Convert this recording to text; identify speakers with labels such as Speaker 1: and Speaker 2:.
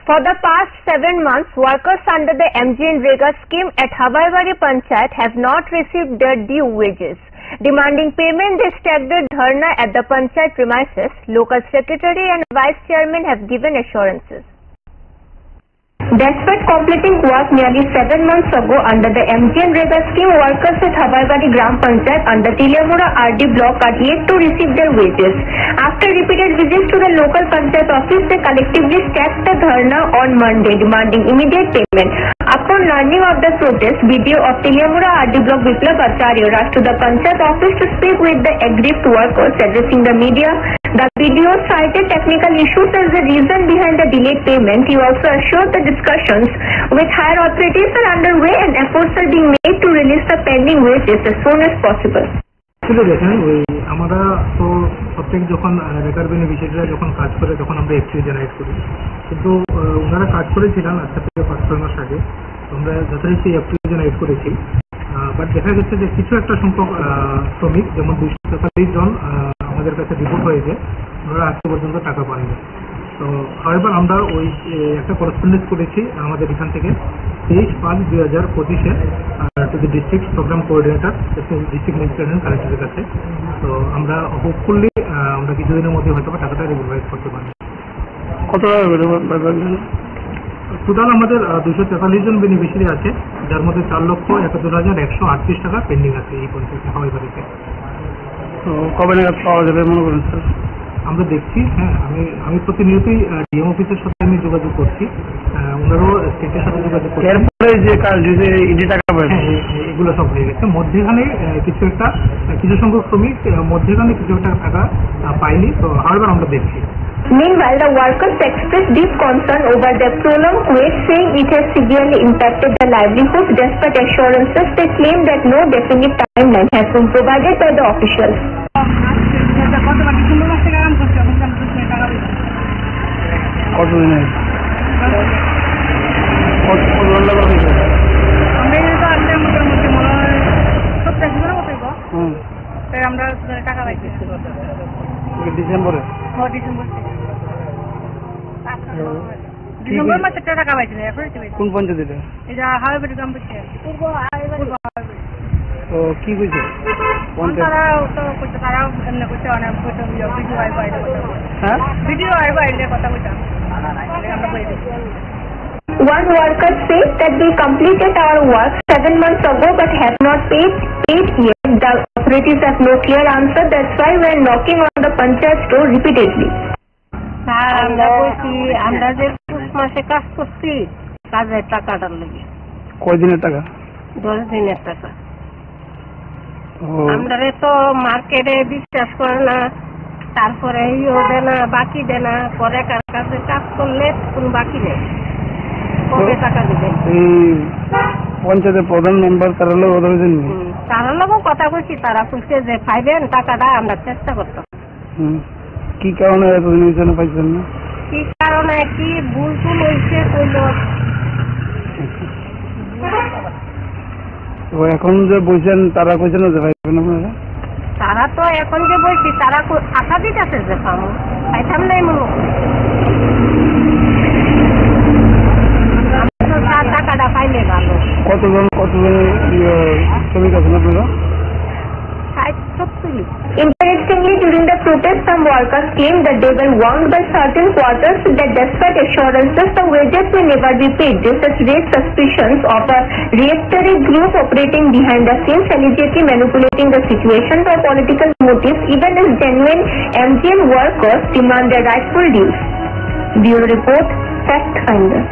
Speaker 1: For the past 7 months, workers under the MGNREGA scheme at Hawaibari Panchayat have not received their due wages. Demanding payment, they staggered dharna at the Panchayat premises. Local secretary and vice chairman have given assurances. Despite completing work nearly 7 months ago under the MGNREGA scheme, workers at Hawaibari Gram Panchayat under Tiliamura RD block are yet to receive their wages. After repeated visits to the local Panchayat office, they collectively stacked the dharna on Monday, demanding immediate payment. Upon learning of the protest, BDO of Tiliamura RD block Biplab Acharya rushed to the Panchayat office to speak with the aggrieved workers. Addressing the media, the BDO cited technical issues as the reason behind the delayed payment. He also assured the discussions with higher authorities are underway and efforts are being made to release the pending wages as soon as possible.
Speaker 2: আমরা তো প্রত্যেক যখন রেকার বেনিফিশিয়ারিরা যখন কাজ করে তখন আমরা FTO generate করি, কিন্তু ওনারা কাজ করেছিলেন আজকে থেকে 5-6 মাস আগে। আমরা যথারীতি এফটিও জেনারেট করেছি, বাট দেখা গেছে যে কিছু একটা সংখ্যক শ্রমিক যেমন 243 জন আমাদের কাছে রিপোর্ট হয়েছে, ওনারা আজকে পর্যন্ত টাকা পাননি। তো হাওয়েভার আমরা ওই একটা করেসপন্ডেন্স করেছি আমাদের এখান থেকে 23/5/2025-এ to the district programme coordinator district magistrate কালেক্টরের কাছে। তো আমরা হোপফুলি আমরা কিছুদিনের মধ্যে হয়তো টাকাটা রেগুলারাইজ করতে পারি।
Speaker 3: কত
Speaker 2: টোটাল আমাদের 243 জন বেনিফিশিয়ারি আছে, যার মধ্যে 4,71,138 টাকা পেন্ডিং আছে এই পঞ্চায়েতে হাওয়াইবাড়িতে।
Speaker 3: তো কবে নাগাদ পাওয়া যাবে মনে করেন স্যার?
Speaker 2: আমরা দেখছি, হ্যাঁ আমি প্রতিনিয়তই ডিএম অফিসের সাথে আমি যোগাযোগ করছি, ওনারাও স্টেটের সাথে যোগাযোগ করছি।
Speaker 3: এরপরে যে কাজ ইডি টাকা
Speaker 2: এগুলো সব হয়ে গেছে। মধ্যেখানে কিছু সংখ্যক শ্রমিক মধ্যেখানে কিছু একটা টাকা পাইনি, তো আবার আমরা দেখছি।
Speaker 1: Meanwhile, the workers expressed deep concern over their prolonged wait, saying it has severely impacted their livelihoods. Despite assurances, they claim that no definite timeline has been provided by the officials.
Speaker 3: কতদিনে
Speaker 4: আমরা টাকা পাইছি
Speaker 3: ডিসেম্বরে
Speaker 4: December মাসে টাকা পাইছি।
Speaker 3: কোন পঞ্চায়েত?
Speaker 4: এটা হাওয়াইবাড়ি গ্রাম পঞ্চায়েত।
Speaker 3: তো কি হয়েছে?
Speaker 4: তারাও এমনি করছে, অনেক ভিডিও আইব আইলে কথা বলতাম।
Speaker 1: One worker said that we completed our work 7 months ago but have not paid yet. The authorities have no clear answer. That's why we are knocking on the Panchayat door repeatedly.
Speaker 4: আমরা বলছি আমরা যে মাসে কাজ করছি কাজের টাকাটার লেগে।
Speaker 3: কয়দিনের টাকা?
Speaker 4: 10 দিনের টাকা। আমরা তো মার্কেটে বিশ্বাস করে না, তারপরে ইও দেয় না, বাকি দেয় না, পরে কাছে কাজ করলে কোনো বাকি নেই, কবে টাকা দিবে?
Speaker 3: এই পঞ্চায়েতের প্রধান মেম্বার তারা লোক
Speaker 4: তারা লোকও কথা বলছি, তারা বলছে যে পাইবেন টাকাটা, আমরা চেষ্টা করতাম।
Speaker 3: কি কারণে এতদিন পাইছেন না?
Speaker 4: কি কারণে কি ভুল টুল হয়েছে কইল।
Speaker 3: তো এখন যে বলছেন তারা কইছেন যে পাইবেন আপনারা?
Speaker 4: তারা তো এখন যে বলছি তারা আশা দিতেছে যে পাবো, পাইতাম নাই মনে টাকাটা পাইলে ভালো।
Speaker 3: কতজন শ্রমিক আছেন আপনারা?
Speaker 1: Interestingly, during the protest, some workers claimed that they were warned by certain quarters that despite assurances, the wages will never be paid. This has raised suspicions of a reactionary group operating behind the scenes, allegedly manipulating the situation for political motives, even as genuine MGN workers demand their rightful dues. Bureau Report, Fact Finder.